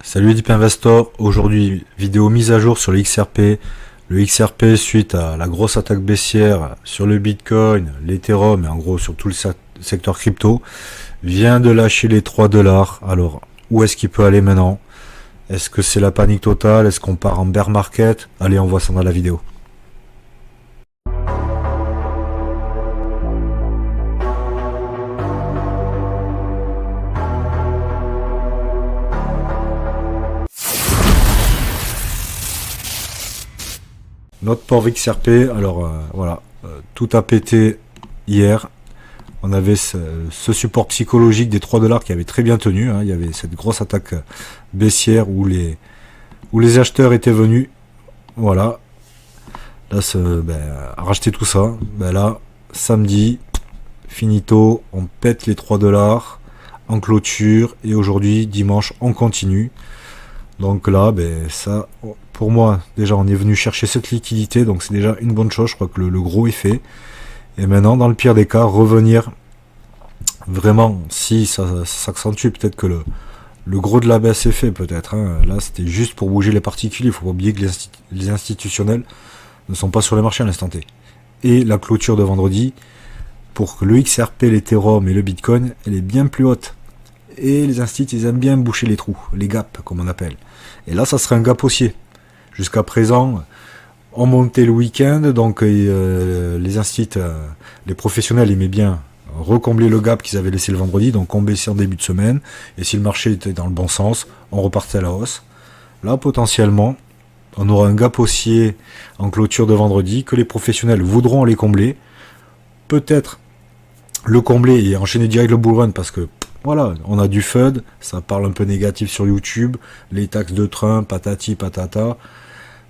Salut Deep Investor, aujourd'hui vidéo mise à jour sur le XRP. Le XRP suite à la grosse attaque baissière sur le Bitcoin, l'Ethereum et en gros sur tout le secteur crypto, vient de lâcher les 3 $. Alors où est-ce qu'il peut aller maintenant? Est-ce que c'est la panique totale? Est-ce qu'on part en bear market? Allez, on voit ça dans la vidéo. Notre pauvre XRP, alors voilà, tout a pété hier. On avait ce support psychologique des 3 $ qui avait très bien tenu. Il y avait cette grosse attaque baissière où les acheteurs étaient venus. Voilà. Là, racheter tout ça. Là, samedi, finito, on pète les 3 $ en clôture. Et aujourd'hui, dimanche, on continue. Donc là, ça, pour moi, déjà, on est venu chercher cette liquidité, donc c'est déjà une bonne chose. Je crois que le gros est fait. Et maintenant, dans le pire des cas, revenir vraiment, si ça s'accentue, peut-être que le gros de la baisse est fait, peut-être. Là, c'était juste pour bouger les particuliers. Il faut pas oublier que les institutionnels ne sont pas sur les marchés à l'instant T. Et la clôture de vendredi, pour que le XRP, l'Ethereum et le Bitcoin, elle est bien plus haute. Et les instituts, ils aiment bien boucher les trous, les gaps, comme on appelle. Et là, ça serait un gap haussier. Jusqu'à présent, on montait le week-end, donc les instituts, les professionnels aimaient bien recombler le gap qu'ils avaient laissé le vendredi, donc on baissait en début de semaine, et si le marché était dans le bon sens, on repartait à la hausse. Là, potentiellement, on aura un gap haussier en clôture de vendredi, que les professionnels voudront les combler. Peut-être le combler et enchaîner direct le bull run, parce que voilà, on a du FUD, ça parle un peu négatif sur YouTube, les taxes de Trump, patati, patata.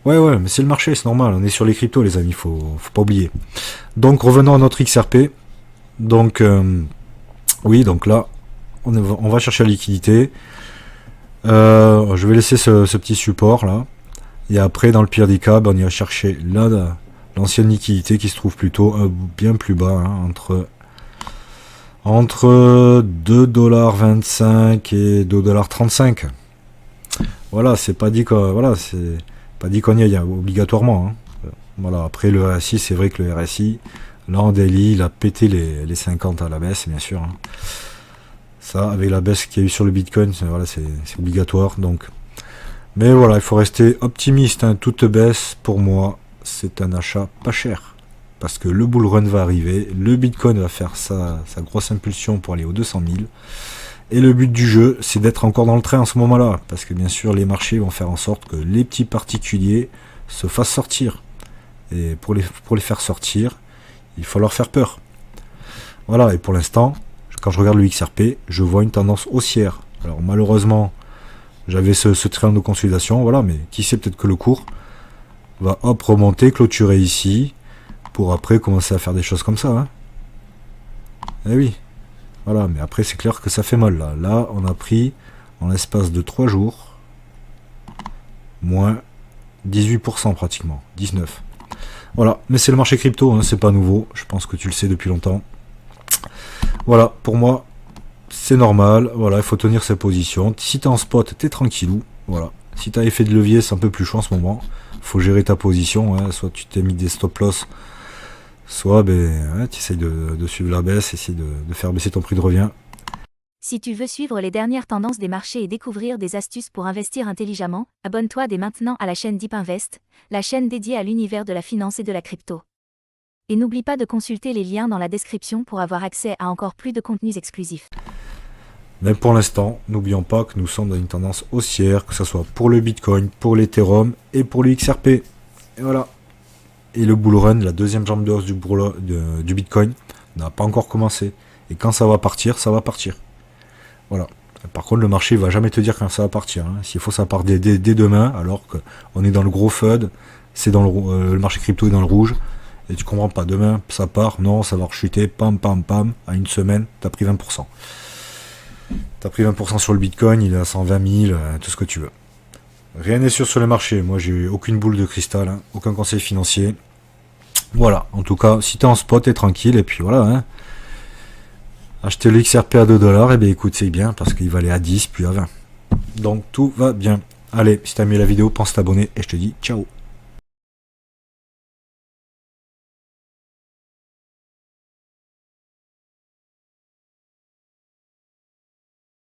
Ouais, mais c'est le marché, c'est normal, on est sur les cryptos les amis, faut pas oublier. Donc revenons à notre XRP. Donc oui, donc là, on va chercher la liquidité. Je vais laisser ce petit support là. Et après, dans le pire des cas, on ira chercher là l'ancienne liquidité qui se trouve plutôt bien plus bas, entre 2,25 $ et 2,35 $. Voilà, c'est pas dit qu'on y aille obligatoirement. Voilà, après le RSI, c'est vrai que le RSI, là en daily, il a pété les 50 à la baisse, bien sûr. Ça, avec la baisse qu'il y a eu sur le Bitcoin, voilà, c'est obligatoire. Donc, mais voilà, il faut rester optimiste. Toute baisse, pour moi, c'est un achat pas cher. Parce que le bull run va arriver, le Bitcoin va faire sa grosse impulsion pour aller aux 200 000. Et le but du jeu, c'est d'être encore dans le train en ce moment-là. Parce que bien sûr, les marchés vont faire en sorte que les petits particuliers se fassent sortir. Et pour les faire sortir, il faut leur faire peur. Voilà, et pour l'instant, quand je regarde le XRP, je vois une tendance haussière. Alors malheureusement, j'avais ce triangle de consolidation, voilà, mais qui sait, peut-être que le cours va remonter, clôturer ici, pour après commencer à faire des choses comme ça. Eh oui. Voilà, mais après c'est clair que ça fait mal là. Là, on a pris en l'espace de 3 jours moins 18% pratiquement, 19%. Voilà, mais c'est le marché crypto, c'est pas nouveau, je pense que tu le sais depuis longtemps. Voilà, pour moi, c'est normal, voilà, il faut tenir ses positions. Si t'es en spot, t'es tranquillou, voilà. Si t'as effet de levier, c'est un peu plus chaud en ce moment. Faut gérer ta position, soit tu t'es mis des stop loss, soit tu essayes de suivre la baisse, essayer de faire baisser ton prix de revient. Si tu veux suivre les dernières tendances des marchés et découvrir des astuces pour investir intelligemment, abonne-toi dès maintenant à la chaîne Deep Invest, la chaîne dédiée à l'univers de la finance et de la crypto. Et n'oublie pas de consulter les liens dans la description pour avoir accès à encore plus de contenus exclusifs. Mais pour l'instant, n'oublions pas que nous sommes dans une tendance haussière, que ce soit pour le Bitcoin, pour l'Ethereum et pour le XRP. Et voilà. Et le bull run, la deuxième jambe de hausse du Bitcoin, n'a pas encore commencé. Et quand ça va partir, ça va partir. Voilà. Par contre, le marché ne va jamais te dire quand ça va partir. S'il faut, ça part dès demain, alors qu'on est dans le gros FUD, c'est dans le marché crypto est dans le rouge. Et tu comprends pas, demain, ça part, non, ça va rechuter, pam, à une semaine, tu as pris 20%. Tu as pris 20% sur le Bitcoin, il est à 120 000, tout ce que tu veux. Rien n'est sûr sur le marché. Moi, j'ai eu aucune boule de cristal, aucun conseil financier. Voilà, en tout cas, si t'es en spot, t'es tranquille, et puis voilà. Acheter le XRP à 2 $, et bien écoute, c'est bien, parce qu'il va aller à 10, puis à 20. Donc tout va bien. Allez, si t'as aimé la vidéo, pense t'abonner et je te dis ciao.